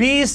20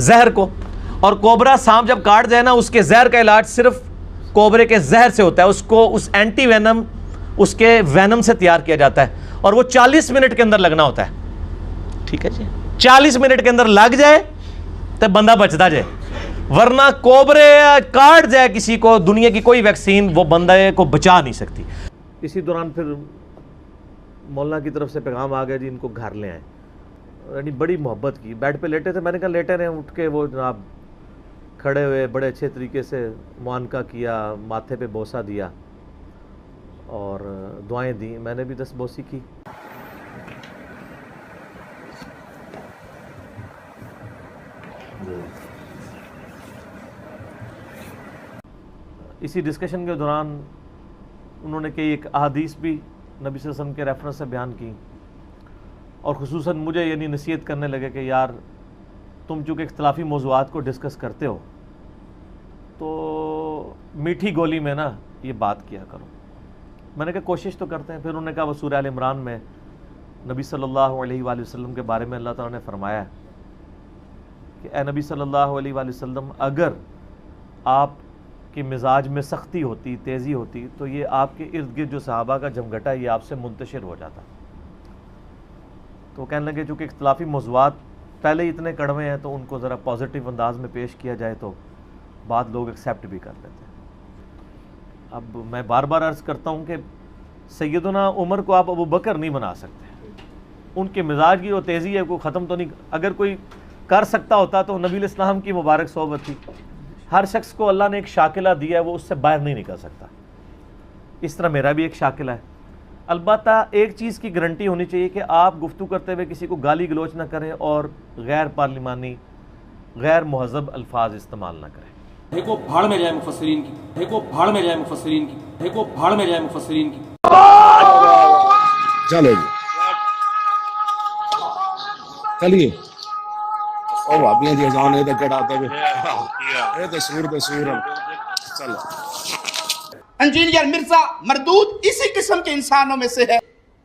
زہر کو. اور کوبرا سانپ جب کاٹ جائے نا، اس کے زہر کا علاج صرف کوبرے کے زہر سے ہوتا ہے. اس کو اس اینٹی وینم اس کے وینم سے تیار کیا جاتا ہے، اور وہ 40 منٹ کے اندر لگنا ہوتا ہے. ٹھیک ہے جی، 40 منٹ کے اندر لگ جائے تو بندہ بچتا جائے، ورنہ کوبرے کاٹ جائے کسی کو، دنیا کی کوئی ویکسین وہ بندے کو بچا نہیں سکتی. اسی دوران پھر مولانا کی طرف سے پیغام آ گیا جی ان کو گھر لے آئیں. یعنی بڑی محبت کی. بیڈ پہ لیٹے تھے، میں نے کہا لیٹے رہے. اٹھ کے وہ جناب کھڑے ہوئے، بڑے اچھے طریقے سے معانقہ کیا، ماتھے پہ بوسہ دیا اور دعائیں دیں. میں نے بھی 10 بوسی کی. اسی ڈسکشن کے دوران انہوں نے کئی ایک احادیث بھی نبی صلی اللہ علیہ وسلم کے ریفرنس سے بیان کی، اور خصوصاً مجھے یعنی نصیحت کرنے لگے کہ یار تم چونکہ اختلافی موضوعات کو ڈسکس کرتے ہو تو میٹھی گولی میں نا یہ بات کیا کرو. میں نے کہا کوشش تو کرتے ہیں. پھر انہوں نے کہا وہ سورہ آل عمران میں نبی صلی اللہ علیہ وآلہ وسلم کے بارے میں اللہ تعالیٰ نے فرمایا کہ اے نبی صلی اللہ علیہ وآلہ وسلم، اگر آپ کہ مزاج میں سختی ہوتی، تیزی ہوتی، تو یہ آپ کے ارد گرد جو صحابہ کا جمگھٹا ہے یہ آپ سے منتشر ہو جاتا. تو کہنے لگے چونکہ اختلافی موضوعات پہلے ہی اتنے کڑوے ہیں تو ان کو ذرا پازیٹیو انداز میں پیش کیا جائے تو بعد لوگ ایکسیپٹ بھی کر لیتے ہیں. اب میں بار بار عرض کرتا ہوں کہ سیدنا عمر کو آپ ابو بکر نہیں بنا سکتے. ان کے مزاج کی وہ تیزی ہے، کوئی ختم تو نہیں. اگر کوئی کر سکتا ہوتا تو نبی علیہ السلام کی مبارک صحبت تھی. ہر شخص کو اللہ نے ایک شاکلہ دیا ہے، وہ اس سے باہر نہیں نکل سکتا. اس طرح میرا بھی ایک شاکلہ ہے. البتہ ایک چیز کی گارنٹی ہونی چاہیے کہ آپ گفتگو کرتے ہوئے کسی کو گالی گلوچ نہ کریں اور غیر پارلیمانی، غیر مہذب الفاظ استعمال نہ کریں. دیکھو بھاڑ میں جائے مفسرین کی، دیکھو بھاڑ میں جائے مفسرین کی، دیکھو بھاڑ میں جائے مفسرین کی. چلو جی چلیے. اور بھابیاں دی اذان یہ تو کہڑا آتا ہے، یہ تو سور چلو. انجینئر مرزا مردود اسی قسم کے انسانوں میں سے ہے.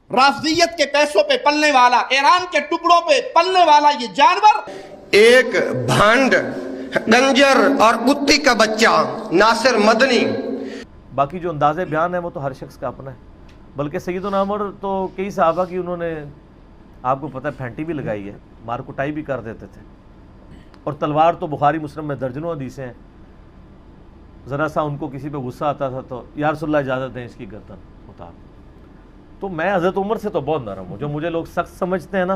رافضیت کے پیسوں پہ پلنے والا، ایران کے ٹکڑوں پہ پلنے والا یہ جانور، ایک بھانڈ، گنجر اور کتی کا بچہ ناصر مدنی. باقی جو انداز بیان ہے وہ تو ہر شخص کا اپنا ہے. بلکہ سیدنا عمر تو کئی صحابہ کی انہوں نے، آپ کو پتہ ہے، پھینٹی بھی لگائی ہے، مار کٹائی بھی کر دیتے تھے. اور تلوار تو بخاری مسلم میں درجنوں حدیثیں ہیں. ذرا سا ان کو کسی پہ غصہ آتا تھا تو یا رسول اللہ اجازت دیں اس کی گردن اتار. تو میں حضرت عمر سے تو بہت نرم ہوں. جو مجھے لوگ سخت سمجھتے ہیں نا،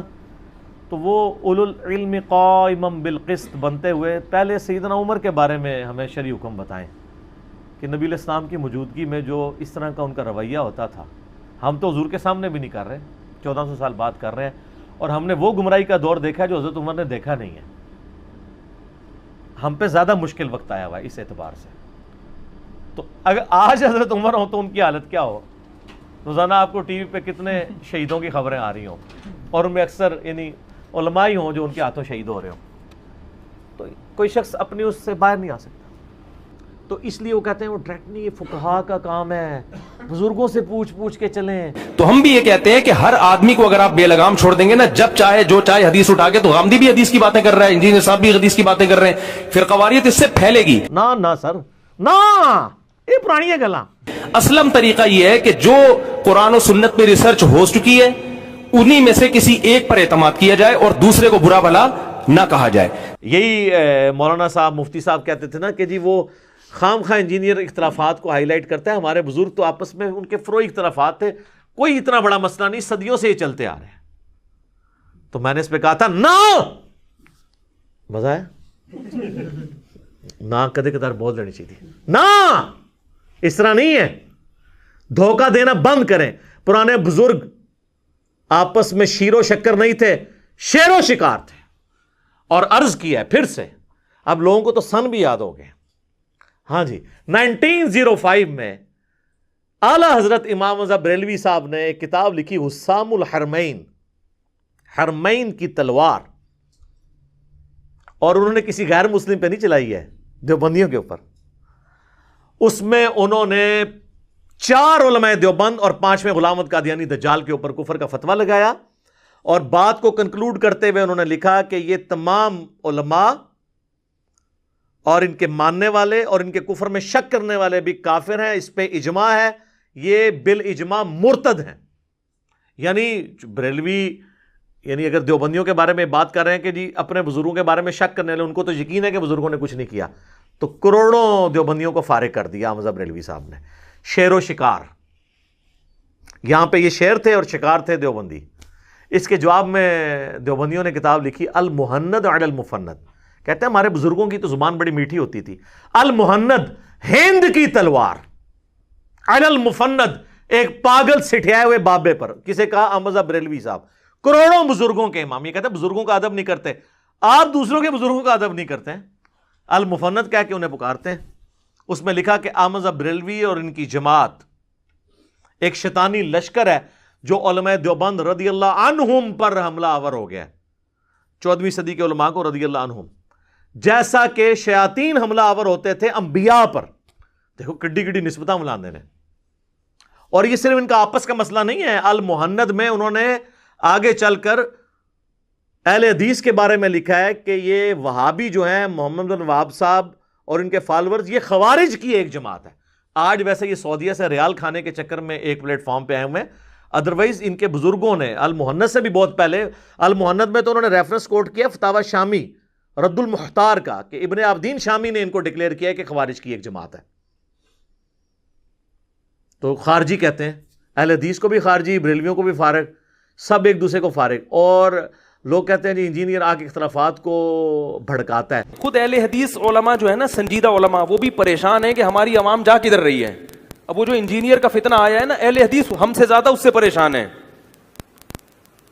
تو وہ اولو العلم قائما بالقسط بنتے ہوئے پہلے سیدنا عمر کے بارے میں ہمیں شرعی حکم بتائیں کہ نبی علیہ السلام کی موجودگی میں جو اس طرح کا ان کا رویہ ہوتا تھا. ہم تو حضور کے سامنے بھی نہیں کر رہے، 1400 سال بعد کر رہے ہیں، اور ہم نے وہ گمراہی کا دور دیکھا ہے جو حضرت عمر نے دیکھا نہیں ہے. ہم پہ زیادہ مشکل وقت آیا ہوا ہے اس اعتبار سے. تو اگر آج حضرت عمر ہوں تو ان کی حالت کیا ہو. روزانہ آپ کو ٹی وی پہ کتنے شہیدوں کی خبریں آ رہی ہوں، اور ان میں اکثر یعنی علماء ہی ہوں جو ان کے ہاتھوں شہید ہو رہے ہوں. تو کوئی شخص اپنی اس سے باہر نہیں آ سکتا. تو اس لیے وہ کہتے ہیں وہ ڈائریکٹ نہیں، یہ فقہا کا کام ہے، بزرگوں سے پوچھ کے چلیں. تو ہم بھی یہ کہتے ہیں کہ ہر آدمی کو اگر آپ بے لگام چھوڑ دیں گے نا، جب چاہے جو چاہے حدیث اٹھا کے، تو غامدی بھی حدیث کی باتیں کر رہا ہے، انجینئر صاحب بھی حدیث کی باتیں کر رہے ہیں، پھر قواریت اس سے پھیلے گی. نہ سر، نہ، یہ پرانی ہے گلاں. اسلم طریقہ یہ ہے کہ جو قرآن و سنت پہ ریسرچ ہو چکی ہے انہی میں سے کسی ایک پر اعتماد کیا جائے اور دوسرے کو برا بھلا نہ کہا جائے. یہی مولانا صاحب، مفتی صاحب کہتے تھے نا کہ جی وہ خام خواہ انجینئر اختلافات کو ہائی لائٹ کرتا ہے. ہمارے بزرگ تو آپس میں ان کے فروئی اختلافات تھے، کوئی اتنا بڑا مسئلہ نہیں، صدیوں سے یہ چلتے آ رہے ہیں. تو میں نے اس پہ کہا تھا نہ، مزہ ہے نہ، کدے کدار بول دینی چاہیے نہ، اس طرح نہیں ہے. دھوکہ دینا بند کریں. پرانے بزرگ آپس میں شیر و شکر نہیں تھے، شیر و شکار تھے. اور عرض کیا ہے پھر سے، اب لوگوں کو تو سن بھی یاد ہو گئے. ہاں جی، 1905 میں اعلیٰ حضرت امام رضا بریلوی صاحب نے ایک کتاب لکھی، حسام الحرمین، حرمین کی تلوار. اور انہوں نے کسی غیر مسلم پہ نہیں چلائی ہے، دیوبندیوں کے اوپر. اس میں انہوں نے 4 علماء دیوبند اور 5ویں غلام احمد قادیانی دجال کے اوپر کفر کا فتویٰ لگایا. اور بات کو کنکلوڈ کرتے ہوئے انہوں نے لکھا کہ یہ تمام علماء اور ان کے ماننے والے اور ان کے کفر میں شک کرنے والے بھی کافر ہیں، اس پہ اجماع ہے، یہ بالاجماع مرتد ہیں. یعنی بریلوی یعنی اگر دیوبندیوں کے بارے میں بات کر رہے ہیں کہ جی اپنے بزرگوں کے بارے میں شک کرنے والے، ان کو تو یقین ہے کہ بزرگوں نے کچھ نہیں کیا، تو کروڑوں دیوبندیوں کو فارغ کر دیا احمد بریلوی صاحب نے. شیر و شکار، یہاں پہ یہ شیر تھے اور شکار تھے دیوبندی. اس کے جواب میں دیوبندیوں نے کتاب لکھی المہند علی المفند. کہتے ہیں ہمارے بزرگوں کی تو زبان بڑی میٹھی ہوتی تھی. المہند ہند کی تلوار، علی المفند ایک پاگل سٹھیائے ہوئے بابے پر. کسے کہا؟ احمد بریلوی صاحب، کروڑوں بزرگوں کے امام. یہ کہتے ہیں بزرگوں کا ادب نہیں کرتے، آپ دوسروں کے بزرگوں کا ادب نہیں کرتے ہیں. المفند کہہ کے انہیں پکارتے ہیں. اس میں لکھا کہ احمد بریلوی اور ان کی جماعت ایک شیطانی لشکر ہے جو علماء دیوبند رضی اللہ عنہم پر حملہ آور ہو گیا ہے. 14ویں صدی کے علماء کو رضی اللہ عنہم، جیسا کہ شیاطین حملہ آور ہوتے تھے انبیاء پر. دیکھو کڈی کڈی نسبتاں ملاندے نے. اور یہ صرف ان کا آپس کا مسئلہ نہیں ہے. المہند میں انہوں نے آگے چل کر اہل حدیث کے بارے میں لکھا ہے کہ یہ وہابی جو ہیں محمد بن وہاب صاحب اور ان کے فالورز، یہ خوارج کی ایک جماعت ہے. آج ویسے یہ سعودیہ سے ریال کھانے کے چکر میں ایک پلیٹ فارم پہ آئے ہوئے ہیں، ادروائز ان کے بزرگوں نے المہند سے بھی بہت پہلے، المہند میں تو انہوں نے ریفرنس کوٹ کیا فتاوی شامی رد المختار کا کہ ابن عابدین شامی نے ان کو ڈکلیئر کیا کہ خوارج کی ایک جماعت ہے. تو خارجی کہتے ہیں، اہل حدیث کو بھی خارجی، بریلویوں کو بھی فارغ، سب ایک دوسرے کو فارغ. اور لوگ کہتے ہیں جی انجینئر آ کے اختلافات کو بھڑکاتا ہے. خود اہل حدیث علماء جو ہے نا، سنجیدہ علماء، وہ بھی پریشان ہیں کہ ہماری عوام جا کدھر رہی ہے. اب وہ جو انجینئر کا فتنہ آیا ہے نا، اہل حدیث ہم سے زیادہ اس سے پریشان ہیں.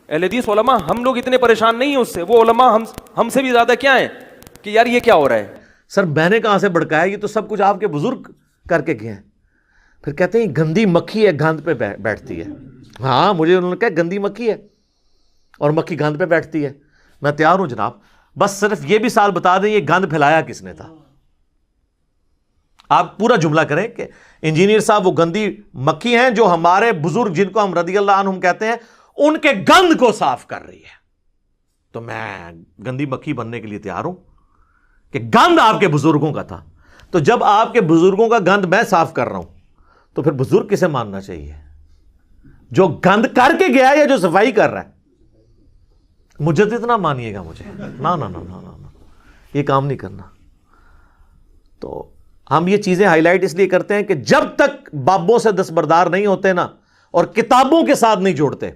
اہل حدیث علماء، ہم لوگ اتنے پریشان نہیں ہیں اس سے، وہ علماء ہم سے بھی زیادہ کیا ہیں کہ یار یہ کیا ہو رہا ہے. سر میں نے کہاں سے بھڑکایا؟ یہ تو سب کچھ آپ کے بزرگ کر کے گئے ہیں. پھر کہتے ہیں گندی مکھی ہے گند پہ بیٹھتی ہے. ہاں مجھے انہوں نے کہا گندی مکھی ہے اور مکھی گند پہ بیٹھتی ہے. میں تیار ہوں جناب، بس صرف یہ بھی سال بتا دیں یہ گند پھیلایا کس نے تھا. آپ پورا جملہ کریں کہ انجینئر صاحب وہ گندی مکھی ہیں جو ہمارے بزرگ جن کو ہم رضی اللہ عنہم کہتے ہیں ان کے گند کو صاف کر رہی ہے. تو میں گندی مکھی بننے کے لیے تیار ہوں کہ گند آپ کے بزرگوں کا تھا. تو جب آپ کے بزرگوں کا گند میں صاف کر رہا ہوں تو پھر بزرگ کسے ماننا چاہیے؟ جو گند کر کے گیا یا جو صفائی کر رہا ہے؟ مجدد نہ مانیے گا مجھے، نا نا نا نا نا، یہ کام نہیں کرنا. تو ہم یہ چیزیں ہائی لائٹ اس لیے کرتے ہیں کہ جب تک بابوں سے دستبردار نہیں ہوتے نا اور کتابوں کے ساتھ نہیں جوڑتے،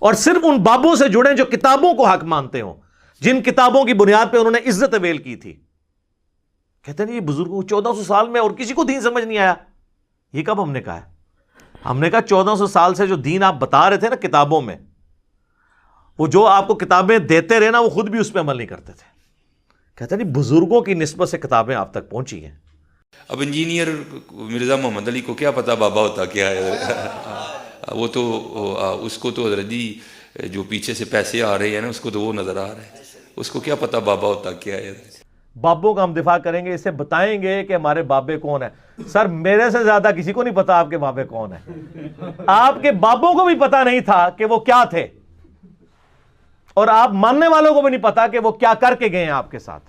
اور صرف ان بابوں سے جڑیں جو کتابوں کو حق مانتے ہوں، جن کتابوں کی بنیاد پہ انہوں نے عزت اویل کی تھی. کہتے ہیں یہ بزرگوں 1400 سال میں اور کسی کو دین سمجھ نہیں آیا. یہ کب ہم نے کہا ہے؟ ہم نے کہا 1400 سال سے جو دین آپ بتا رہے تھے نا کتابوں میں، وہ جو آپ کو کتابیں دیتے رہے نا، وہ خود بھی اس پہ عمل نہیں کرتے تھے. کہتے ہیں بزرگوں کی نسبت سے کتابیں آپ تک پہنچی ہیں. اب انجینئر مرزا محمد علی کو کیا پتا بابا ہوتا کیا ہے؟ وہ تو اس کو تو حضرت جی جو پیچھے سے پیسے آ رہے ہیں نا، اس کو تو وہ نظر آ رہا ہے، اس کو کیا پتا بابا ہوتا کیا ہے. بابوں کا ہم دفاع کریں گے، اسے بتائیں گے کہ ہمارے بابے کون ہیں. سر میرے سے زیادہ کسی کو نہیں پتا آپ کے بابے کون ہیں. آپ کے بابوں کو بھی پتا نہیں تھا کہ وہ کیا تھے، اور آپ ماننے والوں کو بھی نہیں پتا کہ وہ کیا کر کے گئے ہیں آپ کے ساتھ.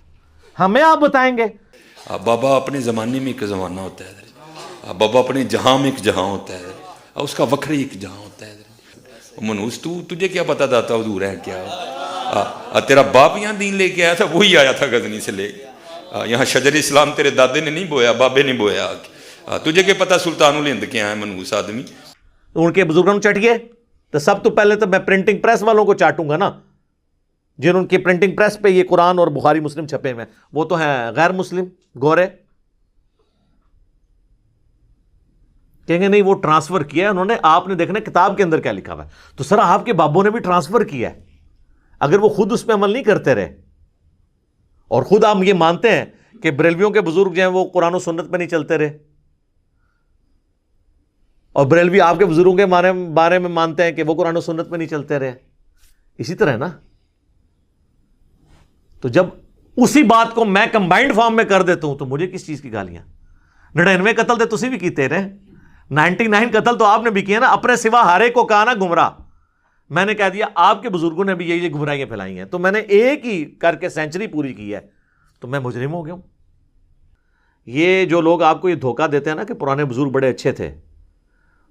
ہمیں آپ بتائیں گے. بابا اپنے زمانے میں ایک زمانہ ہوتا ہے، بابا اپنے جہاں میں ایک جہاں ہوتا ہے، اس کا وکھری ایک جہاں ہوتا ہے. منوس تجھے کیا پتا تھا حضور ہے کیا؟ تیرا باپ یہاں دین لے کے آیا تھا، وہی آیا تھا غزنی سے لے. یہاں شجر اسلام تیرے دادے نے نہیں بویا، بابے نے بویا. تجھے کیا پتا سلطان الہند کے آئے منوس آدمی. ان کے بزرگوں نے چٹ گئے تو سب تو پہلے تو میں پرنٹنگ پریس والوں کو چاٹوں گا نا، جن ان کی پرنٹنگ پریس پہ یہ قرآن اور بخاری مسلم چھپے ہوئے، وہ تو ہیں غیر مسلم گورے. کہیں گے نہیں وہ ٹرانسفر کیا ہے انہوں نے، آپ نے دیکھنا کتاب کے اندر کیا لکھا ہوا ہے. تو سر آپ کے بابوں نے بھی ٹرانسفر کیا ہے، اگر وہ خود اس پہ عمل نہیں کرتے رہے، اور خود آپ یہ مانتے ہیں کہ بریلویوں کے بزرگ جو ہیں وہ قرآن و سنت پہ نہیں چلتے رہے، اور بریلوی آپ کے بزرگوں کے بارے میں مانتے ہیں کہ وہ قرآن و سنت پہ نہیں چلتے رہے، اسی طرح نا. تو جب اسی بات کو میں کمبائنڈ فارم میں کر دیتا ہوں تو مجھے کس چیز کی گالیاں؟ 99 قتل تے تسی بھی کیتے رہے، 99 قتل تو آپ نے بھی کیے نا، اپنے سوا ہر ایک کو کہا نا گمراہ. میں نے کہہ دیا آپ کے بزرگوں نے بھی یہ گمراہیاں پھیلائی ہیں، تو میں نے ایک ہی کر کے سینچری پوری کی ہے. تو میں مجرم ہو گیا ہوں. یہ جو لوگ آپ کو یہ دھوکہ دیتے ہیں نا کہ پرانے بزرگ بڑے اچھے تھے,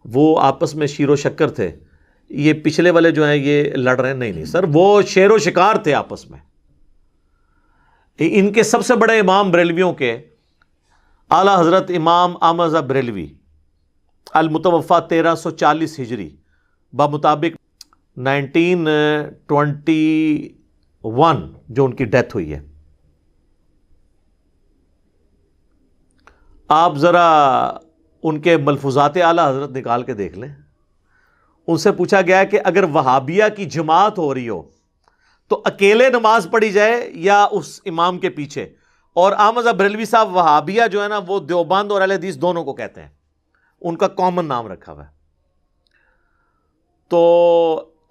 وہ آپس میں شیر و شکر تھے, یہ پچھلے والے جو ہیں یہ لڑ رہے ہیں. نہیں سر, وہ شیر و شکار تھے آپس میں. ان کے سب سے بڑے امام بریلویوں کے اعلیٰ حضرت امام احمد رضا بریلوی المتوفا 1340 ہجری بمطابق 1921 جو ان کی ڈیتھ ہوئی ہے. آپ ذرا ان کے ملفوظات اعلیٰ حضرت نکال کے دیکھ لیں. ان سے پوچھا گیا ہے کہ اگر وہابیہ کی جماعت ہو رہی ہو تو اکیلے نماز پڑھی جائے یا اس امام کے پیچھے. اور احمد بریلوی صاحب وہابیہ جو ہے نا وہ دیوبند اور اہل حدیث دونوں کو کہتے ہیں, ان کا کامن نام رکھا ہوا ہے. تو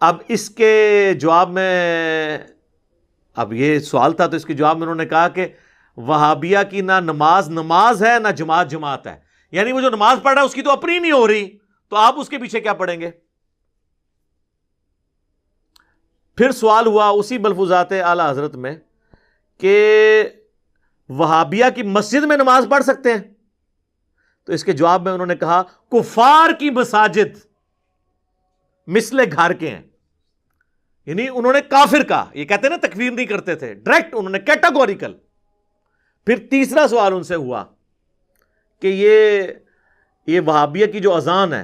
اب اس کے جواب میں, اب یہ سوال تھا تو اس کے جواب میں انہوں نے کہا کہ وہابیہ کی نہ نماز ہے نہ جماعت ہے. یعنی وہ جو نماز پڑھ رہا ہے اس کی تو اپنی نہیں ہو رہی, تو آپ اس کے پیچھے کیا پڑھیں گے. پھر سوال ہوا اسی ملفوظات اعلیٰ حضرت میں کہ وہابیہ کی مسجد میں نماز پڑھ سکتے ہیں. تو اس کے جواب میں انہوں نے کہا کفار کی مساجد مثل گھر کے ہیں. یعنی انہوں نے کافر کہا, یہ کہتے ہیں نا تکفیر نہیں کرتے تھے, ڈائریکٹ انہوں نے کیٹاگوریکل. پھر تیسرا سوال ان سے ہوا کہ یہ وہابیہ کی جو اذان ہے,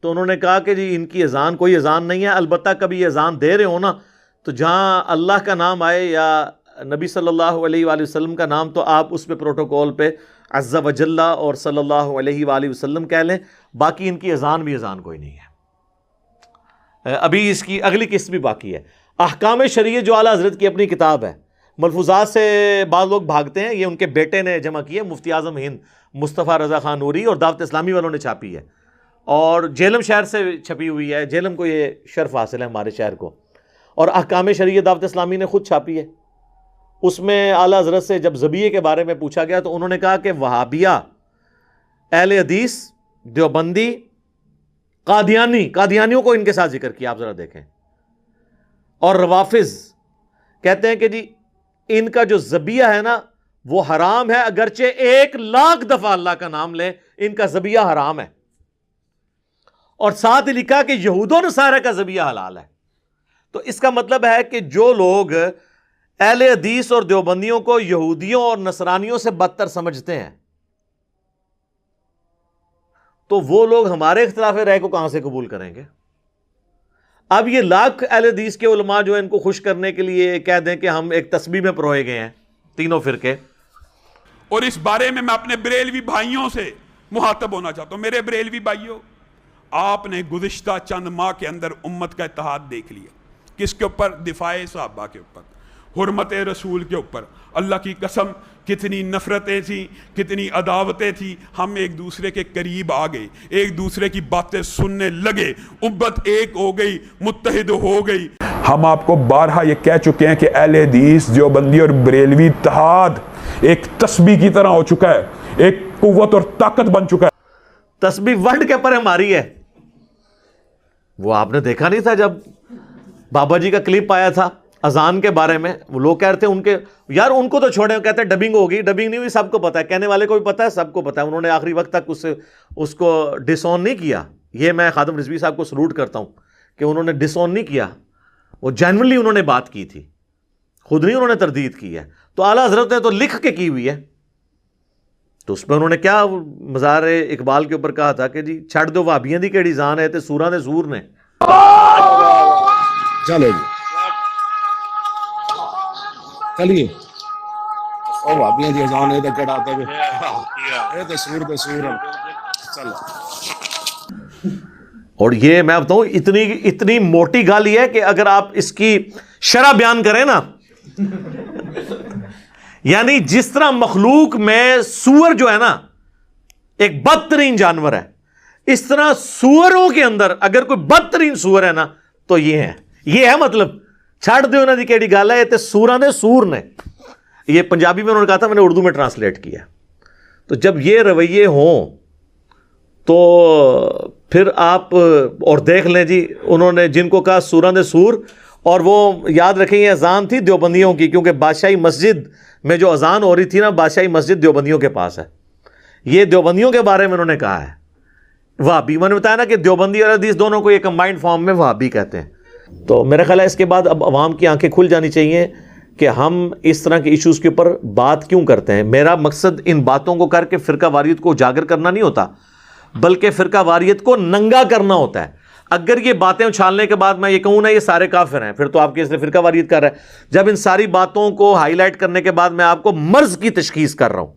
تو انہوں نے کہا کہ جی ان کی اذان کوئی اذان نہیں ہے, البتہ کبھی یہ اذان دے رہے ہو نا تو جہاں اللہ کا نام آئے یا نبی صلی اللہ علیہ وآلہ وسلم کا نام تو آپ اس پہ پروٹوکول پہ عز و جل اور صلی اللہ علیہ وآلہ وسلم کہہ لیں, باقی ان کی اذان بھی اذان کوئی نہیں ہے. ابھی اس کی اگلی قسط بھی باقی ہے. احکام شریعہ جو اعلیٰ حضرت کی اپنی کتاب ہے, ملفوظات سے بعض لوگ بھاگتے ہیں, یہ ان کے بیٹے نے جمع کی ہے, مفتی اعظم ہند مصطفیٰ رضا خان نوری اور دعوت اسلامی والوں نے چھاپی ہے, اور جہلم شہر سے چھپی ہوئی ہے. جہلم کو یہ شرف حاصل ہے ہمارے شہر کو. اور احکام شریعہ دعوت اسلامی نے خود چھاپی ہے. اس میں اعلیٰ حضرت سے جب ذبیحے کے بارے میں پوچھا گیا تو انہوں نے کہا کہ وہابیہ, اہل حدیث, دیوبندی, قادیانیوں کو ان کے ساتھ ذکر کیا, آپ ذرا دیکھیں. اور روافظ کہتے ہیں کہ جی ان کا جو ذبیحہ ہے نا وہ حرام ہے, اگرچہ 1,00,000 دفعہ اللہ کا نام لیں ان کا ذبیحہ حرام ہے. اور ساتھ لکھا کہ یہود و نصارہ کا ذبیحہ حلال ہے. تو اس کا مطلب ہے کہ جو لوگ اہل حدیث اور دیوبندیوں کو یہودیوں اور نصرانیوں سے بدتر سمجھتے ہیں, تو وہ لوگ ہمارے اختلاف رائے کو کہاں سے قبول کریں گے. اب یہ لاکھ اہل حدیث کے علماء جو ان کو خوش کرنے کے لیے کہہ دیں کہ ہم ایک تسبیح میں پروئے گئے ہیں, تینوں فرقے. اور اس بارے میں اپنے بریلوی بھائیوں سے مخاطب ہونا چاہتا ہوں. میرے بریلوی بھائیوں, آپ نے گزشتہ چند ماہ کے اندر امت کا اتحاد دیکھ لیا. کس کے اوپر؟ دفاع صحابہ کے اوپر, حرمت رسول کے اوپر. اللہ کی قسم کتنی نفرتیں تھیں, کتنی عداوتیں تھیں. ہم ایک دوسرے کے قریب آ گئے, ایک دوسرے کی باتیں سننے لگے, امت ایک ہو گئی, متحد ہو گئی. ہم آپ کو بارہا یہ کہہ چکے ہیں کہ اہل حدیث, دیوبندی اور بریلوی اتحاد ایک تسبیح کی طرح ہو چکا ہے, ایک قوت اور طاقت بن چکا ہے. تسبیح ورلڈ کے پر ہماری ہے. وہ آپ نے دیکھا نہیں تھا جب بابا جی کا کلپ آیا تھا اذان کے بارے میں, وہ لوگ کہہ رہے تھے ان کے, یار ان کو تو چھوڑیں, کہتے ہیں ڈبنگ ہوگی. ڈبنگ نہیں ہوئی, سب کو پتا ہے, کہنے والے کو بھی پتا ہے, سب کو پتا ہے. انہوں نے آخری وقت تک اس کو ڈس آن نہیں کیا. یہ میں خادم رضوی صاحب کو سلوٹ کرتا ہوں کہ انہوں نے ڈس آن نہیں کیا, وہ جینوئنلی انہوں نے بات کی تھی, خود نہیں انہوں نے تردید کی ہے. تو اعلیٰ حضرت نے تو لکھ کے کی ہوئی ہے. تو اس پہ انہوں نے کیا مزار اقبال کے اوپر کہا تھا کہ جی چھڑ دو وہابیاں دی کیڑی جان ہے تے سوراں دے زور نے. چلو جی چلیے, اور وہابیاں دی اذان ہے تے کیڑا آتا ہے, اے تے سور چلو. اور یہ میں بتاؤں اتنی موٹی گال یہ ہے کہ اگر آپ اس کی شرح بیان کریں نا, یعنی جس طرح مخلوق میں سور جو ہے نا ایک بدترین جانور ہے, اس طرح سوروں کے اندر اگر کوئی بدترین سور ہے نا تو یہ ہے مطلب چھڑ دے انہوں نے کیڑی گل ہے تے سوراں دے سور نے. یہ پنجابی میں انہوں نے کہا تھا, میں نے اردو میں ٹرانسلیٹ کیا. تو جب یہ رویے ہوں تو پھر آپ اور دیکھ لیں جی, انہوں نے جن کو کہا سوراں دے سور, اور وہ یاد رکھیں یہ اذان تھی دیوبندیوں کی، کیونکہ بادشاہی مسجد میں جو اذان ہو رہی تھی نا، بادشاہی مسجد دیوبندیوں کے پاس ہے. یہ دیوبندیوں کے بارے میں انہوں نے کہا ہے. وہابی، میں نے بتایا نا کہ دیوبندی اور حدیث دونوں کو یہ کمبائنڈ فارم میں وہابی کہتے ہیں. تو میرا خیال ہے اس کے بعد اب عوام کی آنکھیں کھل جانی چاہیے کہ ہم اس طرح کے ایشوز کے اوپر بات کیوں کرتے ہیں. میرا مقصد ان باتوں کو کر کے فرقہ واریت کو اجاگر کرنا نہیں ہوتا، بلکہ فرقہ واریت کو ننگا کرنا ہوتا ہے. اگر یہ باتیں اچھالنے کے بعد میں یہ کہوں نا یہ سارے کافر ہیں، پھر تو آپ کے اس نے فرقہ واریت کر رہا ہے. جب ان ساری باتوں کو ہائی لائٹ کرنے کے بعد میں آپ کو مرض کی تشخیص کر رہا ہوں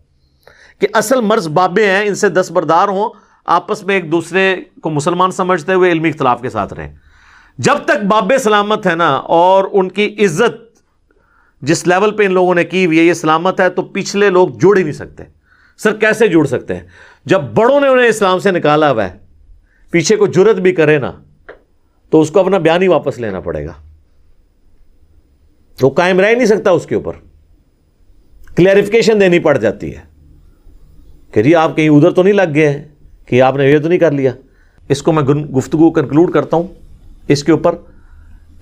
کہ اصل مرض بابے ہیں، ان سے دستبردار ہوں، آپس میں ایک دوسرے کو مسلمان سمجھتے ہوئے علمی اختلاف کے ساتھ رہیں. جب تک بابے سلامت ہے نا، اور ان کی عزت جس لیول پہ ان لوگوں نے کی ہوئی ہے یہ سلامت ہے، تو پچھلے لوگ جوڑ ہی نہیں سکتے. سر کیسے جوڑ سکتے ہیں جب بڑوں نے انہیں اسلام سے نکالا ہوا ہے؟ پیچھے کو جرت بھی کرے نا تو اس کو اپنا بیان ہی واپس لینا پڑے گا. وہ قائم رہ نہیں سکتا، اس کے اوپر کلیریفیکیشن دینی پڑ جاتی ہے کہ جی آپ کہیں ادھر تو نہیں لگ گئے ہیں، کہ آپ نے یہ تو نہیں کر لیا. اس کو میں گفتگو کنکلوڈ کرتا ہوں اس کے اوپر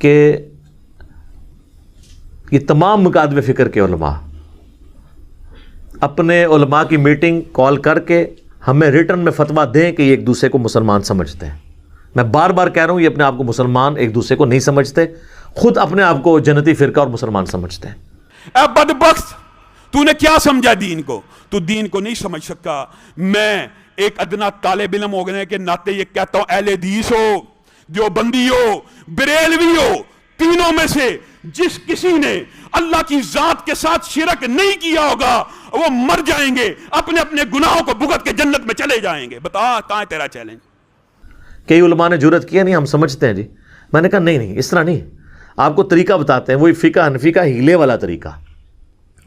کہ یہ تمام مکاتب فکر کے علماء اپنے علماء کی میٹنگ کال کر کے ہمیں ریٹرن میں فتویٰ دیں کہ یہ ایک دوسرے کو مسلمان سمجھتے ہیں. میں بار بار کہہ رہا ہوں یہ اپنے آپ کو مسلمان ایک دوسرے کو نہیں سمجھتے، خود اپنے آپ کو جنتی فرقہ اور مسلمان سمجھتے ہیں. اے بدبخت، تو نے کیا سمجھا دین کو؟ تو دین کو نہیں سمجھ سکا. میں ایک ادنا طالب علم ہونے کے ناطے یہ کہتا ہوں، اہل حدیث ہو، دیوبندی ہو، بریلوی ہو، تینوں میں سے جس کسی نے اللہ کی ذات کے ساتھ شرک نہیں کیا ہوگا وہ مر جائیں گے، اپنے اپنے گناہوں کو بھگت کے جنت میں چلے جائیں گے. بتا کہاں ہے تیرا چیلنج؟ کئی علماء نے جرت کیا نہیں ہم سمجھتے ہیں جی. میں نے کہا نہیں اس طرح نہیں، آپ کو طریقہ بتاتے ہیں، وہی فقہ حنفی کا ہیلے والا طریقہ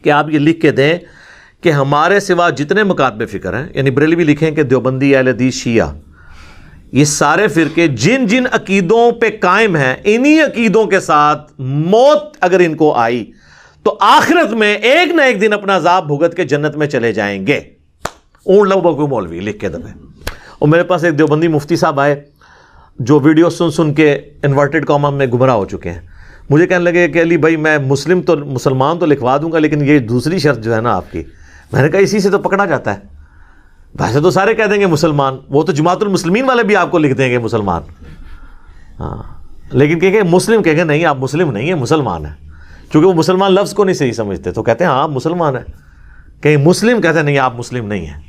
کہ آپ یہ لکھ کے دیں کہ ہمارے سوا جتنے مکاتب فکر ہیں، یعنی بریلوی لکھیں کہ دیوبندی، اہل حدیث، شیعہ، یہ سارے فرقے جن جن عقیدوں پہ قائم ہیں، انہی عقیدوں کے ساتھ موت اگر ان کو آئی تو آخرت میں ایک نہ ایک دن اپنا عذاب بھگت کے جنت میں چلے جائیں گے. اون لو بکو مولوی لکھ کے دبے. اور میرے پاس ایک دیوبندی مفتی صاحب آئے جو ویڈیو سن کے انورٹڈ کاما میں گمراہ ہو چکے ہیں. مجھے کہنے لگے کہ علی بھائی میں مسلمان تو لکھوا دوں گا، لیکن یہ دوسری شرط جو ہے نا آپ کی، میں نے کہا اسی سے تو پکڑا جاتا ہے. ویسے تو سارے کہہ دیں گے مسلمان، وہ تو جماعت المسلمین والے بھی آپ کو لکھ دیں گے مسلمان، ہاں، لیکن کہ مسلم کہیں گے نہیں آپ مسلم نہیں ہیں، مسلمان ہیں. چونکہ وہ مسلمان لفظ کو نہیں صحیح سمجھتے تو کہتے ہیں ہاں آپ مسلمان ہیں. کہیں مسلم کہتے ہیں نہیں آپ مسلم نہیں ہیں،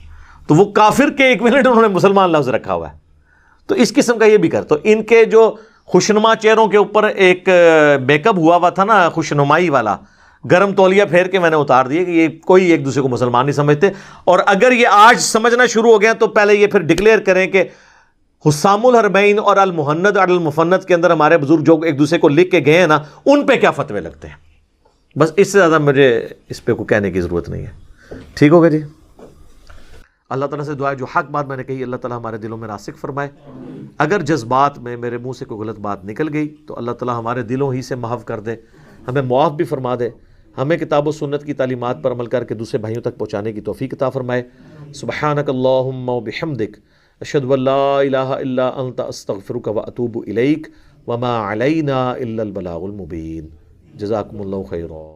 تو وہ کافر کے ایکویلنٹ انہوں نے مسلمان لفظ رکھا ہوا ہے. تو اس قسم کا یہ بھی کر. تو ان کے جو خوشنما چہروں کے اوپر ایک میک اپ ہوا تھا نا خوشنمائی والا، گرم تولیہ پھیر کے میں نے اتار دیے کہ یہ کوئی ایک دوسرے کو مسلمان نہیں سمجھتے. اور اگر یہ آج سمجھنا شروع ہو گیا تو پہلے یہ پھر ڈکلیئر کریں کہ حسام الحرمین اور المحند اور المفند کے اندر ہمارے بزرگ جو ایک دوسرے کو لکھ کے گئے ہیں نا، ان پہ کیا فتوے لگتے ہیں. بس اس سے زیادہ مجھے اس پہ کوئی کہنے کی ضرورت نہیں ہے. ٹھیک ہوگا جی. اللہ تعالیٰ سے دعا ہے جو حق بات میں نے کہی اللہ تعالیٰ ہمارے دلوں میں راسخ فرمائے. اگر جذبات میں میرے منہ سے کوئی غلط بات نکل گئی تو اللہ تعالیٰ ہمارے دلوں ہی سے محو کر دے، ہمیں معاف بھی فرما دے، ہمیں کتاب و سنت کی تعلیمات پر عمل کر کے دوسرے بھائیوں تک پہنچانے کی توفیق عطا فرمائے. سبحانک اللہم و بحمدک اشہد ان لا الہ الا انت استغفرک و اتوب الیک وما علینا الا البلاغ المبین. جزاکم اللہ خیرا.